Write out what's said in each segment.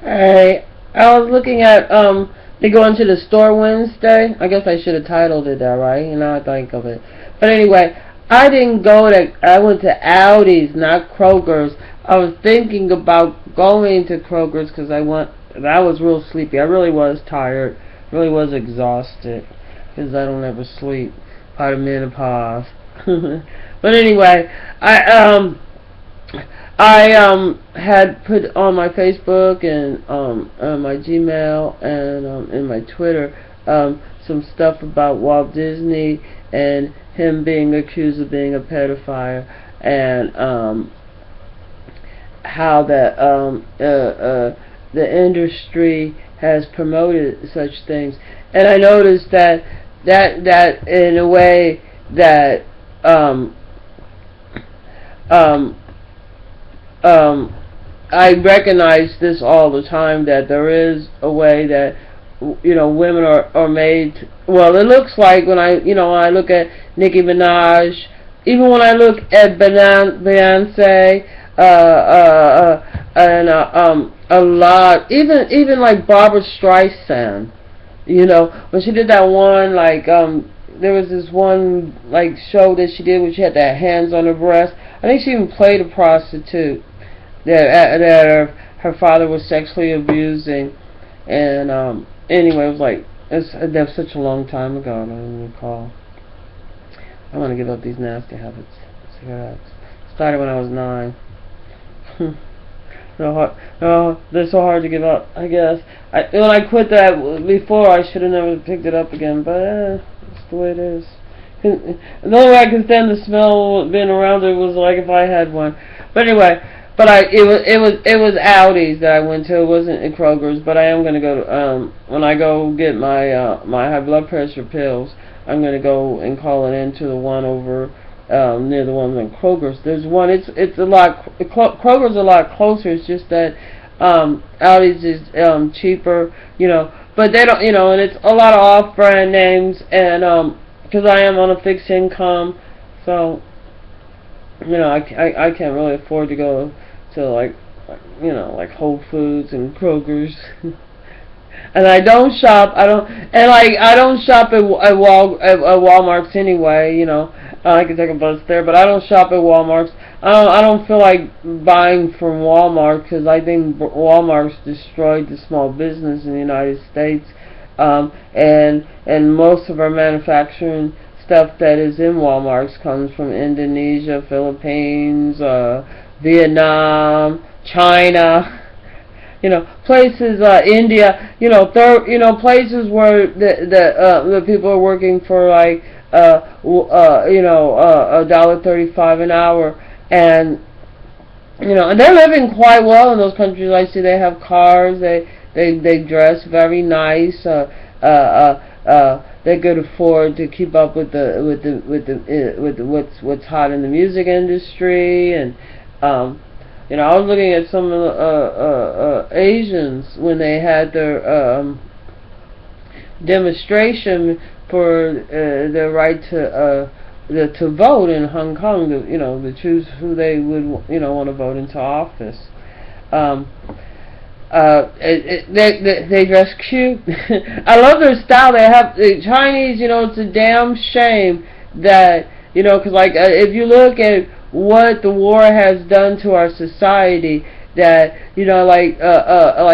Alright. I was looking at they go into the store Wednesday. I guess I should have titled it that, right? You know, I think of it. But anyway, I didn't go to I went to Aldi's, not Kroger's. I was thinking about going to Kroger's because I was real sleepy. I really was tired. Really was exhausted because I don't ever sleep. Part of menopause. But anyway, I had put on my Facebook and my Gmail and in my Twitter some stuff about Walt Disney and him being accused of being a pedophile, and how that the industry has promoted such things. And I noticed that in a way that um, I recognize this all the time, that there is a way that women are made. Well, it looks like when I look at Nicki Minaj, even when I look at Beyonce, and a lot, even like Barbara Streisand, when she did that one, like there was this one like show that she did where she had that hands on her breast. I think she even played a prostitute that her father was sexually abusing, and anyway, it was like that was such a long time ago. I don't even recall. I want to give up these nasty habits. Cigarettes. Started when I was 9. No, they're so hard to give up. I guess when I quit that before, I should have never picked it up again. But it's the way it is. The only way I could stand the smell being around it was like if I had one. But anyway, it was Aldi's that I went to. It wasn't in Kroger's. But I am gonna go to, when I go get my high blood pressure pills. I'm gonna go and call it into the one over near the one in Kroger's. There's one. It's a lot. Kroger's a lot closer. It's just that Aldi's is cheaper. But they don't. And it's a lot of off-brand names, and because I am on a fixed income, so I can't really afford to go to like Whole Foods and Kroger's. And I don't shop. I don't shop at Walmart's anyway. I can take a bus there, but I don't shop at Walmart's. I don't feel like buying from Walmart because I think Walmart's destroyed the small business in the United States, and most of our manufacturing stuff that is in Walmart's comes from Indonesia, Philippines, Vietnam, China. Places, India, places where the people are working for like $1.35 an hour, and and they're living quite well in those countries. I see they have cars, they dress very nice, they could afford to keep up with what's hot in the music industry, and I was looking at some of the Asians when they had their demonstration for their right to vote in Hong Kong, to choose who they would want to vote into office. They dress cute. I love their style. They have the Chinese. It's a damn shame that because like if you look at what the war has done to our society, that like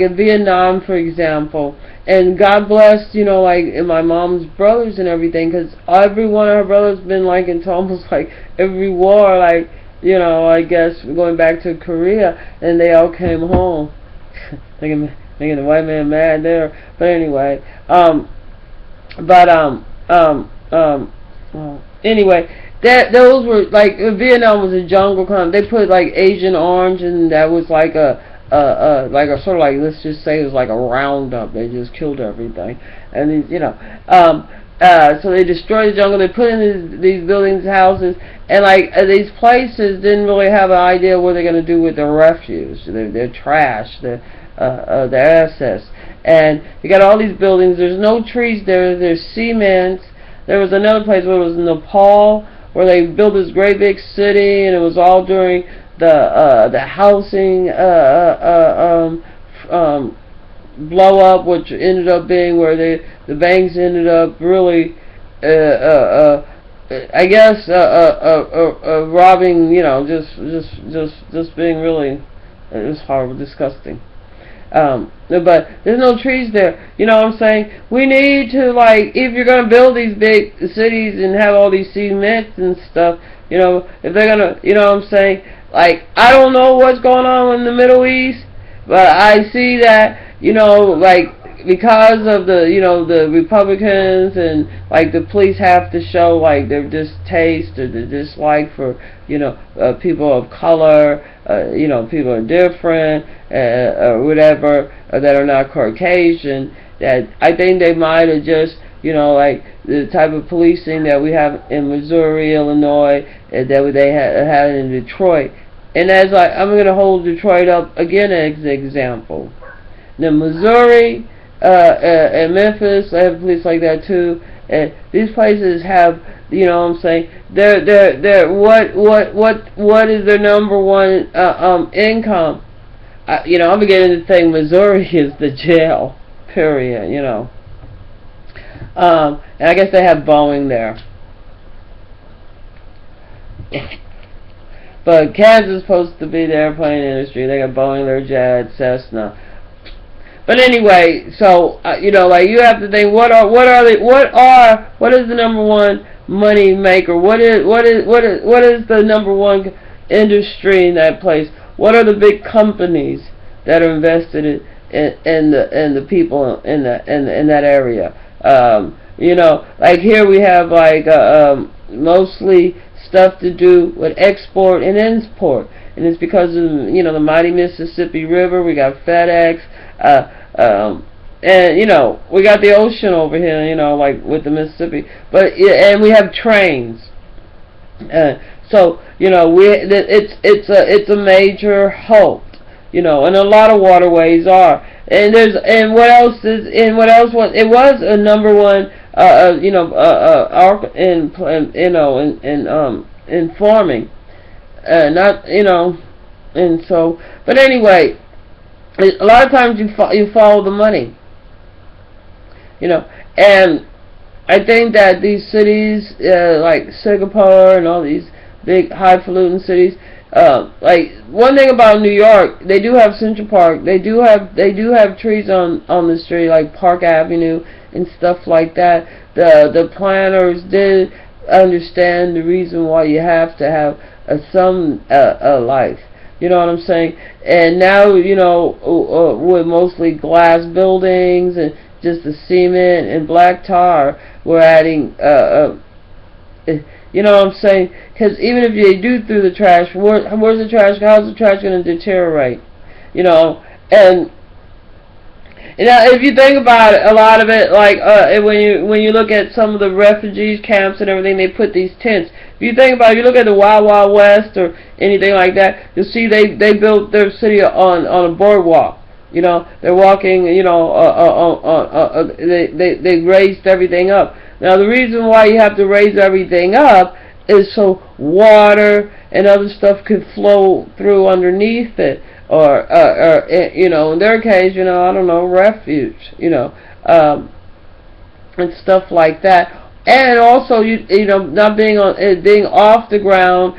in Vietnam, for example, and God bless like in my mom's brothers and everything, because every one of her brothers been like into almost like every war, like I guess going back to Korea, and they all came home. making the white man mad there, but anyway, anyway. Those were like Vietnam was a jungle kind. They put like Agent Orange, and that was like a sort of like, let's just say it was like a roundup. They just killed everything, and these so they destroyed the jungle. They put in these buildings, houses, and like these places didn't really have an idea what they're going to do with their refuse, their trash, their assets, and you got all these buildings. There's no trees there. There's cement. There was another place where it was Nepal, where they built this great big city, and it was all during the housing blow up, which ended up being where the banks ended up really, I guess, robbing. Just being really, it was horrible, disgusting. But there's no trees there. You know what I'm saying? We need to, like, if you're gonna build these big cities and have all these cements and stuff, if they're gonna, you know what I'm saying? Like, I don't know what's going on in the Middle East, but I see that, like, because of the Republicans, and like the police have to show like their distaste or their dislike for people of color, people are different, or whatever, that are not Caucasian. That I think they might have just like the type of policing that we have in Missouri, Illinois, that they had in Detroit. And I'm going to hold Detroit up again as an example. Now Missouri, and Memphis, they have police like that too. And these places have, what I'm saying, what is their number one income? I'm beginning to think Missouri is the jail, period. And I guess they have Boeing there. But Kansas is supposed to be the airplane industry. They got Boeing, their Jet, Cessna. But anyway, so like you have to think, what is the number one money maker? What is the number one industry in that place? What are the big companies that are invested in the people in that area? Like here we have like mostly stuff to do with export and import, and it's because of the mighty Mississippi River. We got FedEx. And we got the ocean over here, like with the Mississippi, and we have trains. So it's a major help, and a lot of waterways are. And it was a number one, in farming, not and so. But anyway. A lot of times you follow the money, and I think that these cities like Singapore and all these big highfalutin cities, like one thing about New York, they do have Central Park, they do have trees on the street like Park Avenue and stuff like that. The planners did understand the reason why you have to have some life. You know what I'm saying? And now, with mostly glass buildings and just the cement and black tar, we're adding, you know what I'm saying? Because even if you do throw the trash, where's the trash? How's the trash going to deteriorate? And if you think about it, a lot of it, like when you look at some of the refugees camps and everything, they put these tents. If you think about it, if you look at the Wild Wild West or anything like that, you'll see they built their city on a boardwalk. They're walking. They raised everything up. Now the reason why you have to raise everything up is so water and other stuff could flow through underneath it. Or in their case, I don't know, refuge, and stuff like that. And also, not being off the ground,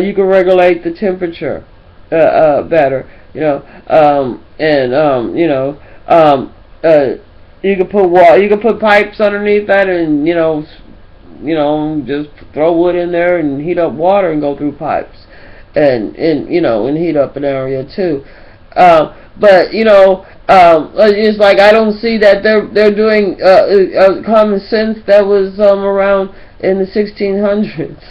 you can regulate the temperature better, you can put pipes underneath that, and just throw wood in there and heat up water and go through pipes. And heat up an area too, but it's like I don't see that they're doing common sense that was around in the 1600s,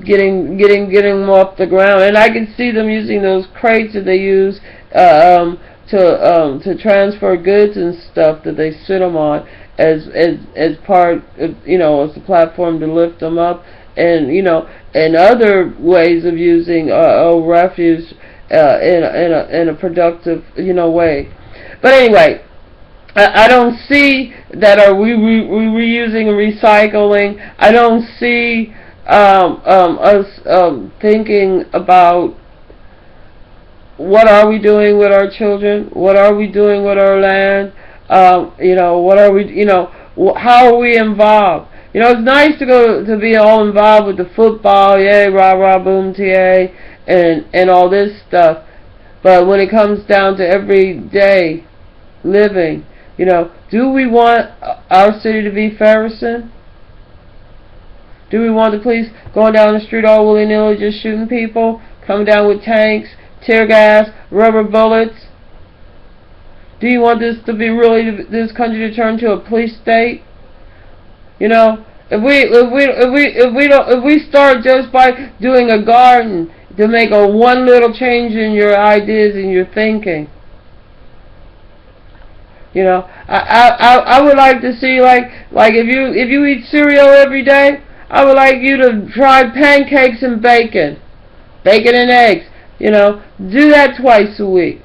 getting them off the ground, and I can see them using those crates that they use to transfer goods and stuff that they sit them on as part of, as a platform to lift them up. And other ways of using refuse in a productive way. But anyway, I don't see that we reusing and recycling. I don't see us thinking about what are we doing with our children? What are we doing with our land? What are we, how are we involved? It's nice to be all involved with the football, yay, rah, rah, boom, TA, and all this stuff. But when it comes down to everyday living, do we want our city to be Ferguson? Do we want the police going down the street all willy-nilly just shooting people, coming down with tanks, tear gas, rubber bullets? Do you want this country to turn to a police state? If we start just by doing a garden to make one little change in your ideas and your thinking, I would like to see like if you eat cereal every day, I would like you to try pancakes and bacon and eggs. Do that twice a week.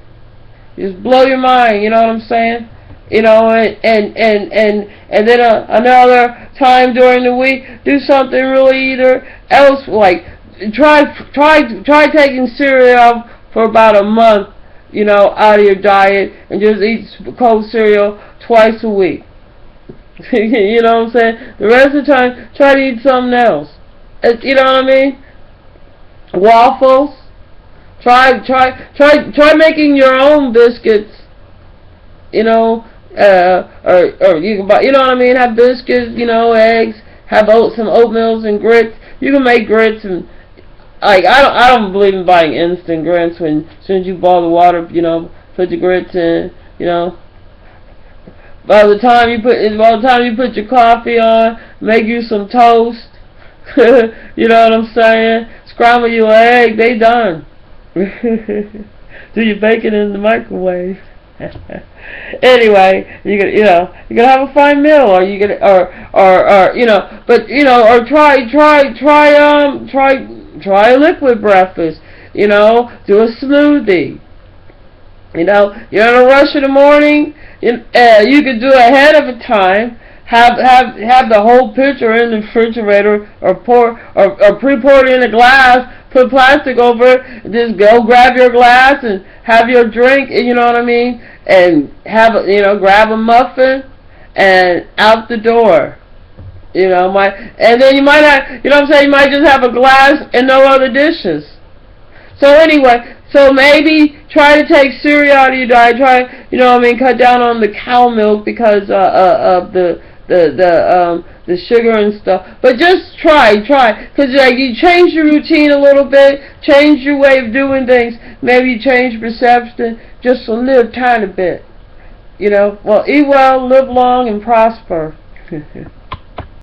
Just blow your mind. You know what I'm saying? And then another time during the week, do something really else. Like try taking cereal for about a month, out of your diet, and just eat cold cereal twice a week. You know what I'm saying? The rest of the time, try to eat something else. You know what I mean? Waffles. Try making your own biscuits. Or you can buy. You know what I mean? Have biscuits. Eggs. Have some oatmeals and grits. You can make grits and I don't believe in buying instant grits when as soon as you boil the water, put the grits in. By the time you put your coffee on, make you some toast. You know what I'm saying? Scramble your egg, they done. Do your bacon in the microwave. Anyway, you're gonna have a fine meal, or try a liquid breakfast. Do a smoothie. You're in a rush in the morning. You could do it ahead of a time. Have the whole pitcher in the refrigerator, or pre-pour it in a glass. Put plastic over it. Just go grab your glass and have your drink. You know what I mean? And grab a muffin and out the door. And then you might have. You might just have a glass and no other dishes. So anyway. So maybe try to take cereal out of your diet. Cut down on the cow milk because of the sugar and stuff. But just try, because you change your routine a little bit, change your way of doing things. Maybe you change perception just a little tiny bit. Well, eat well, live long, and prosper.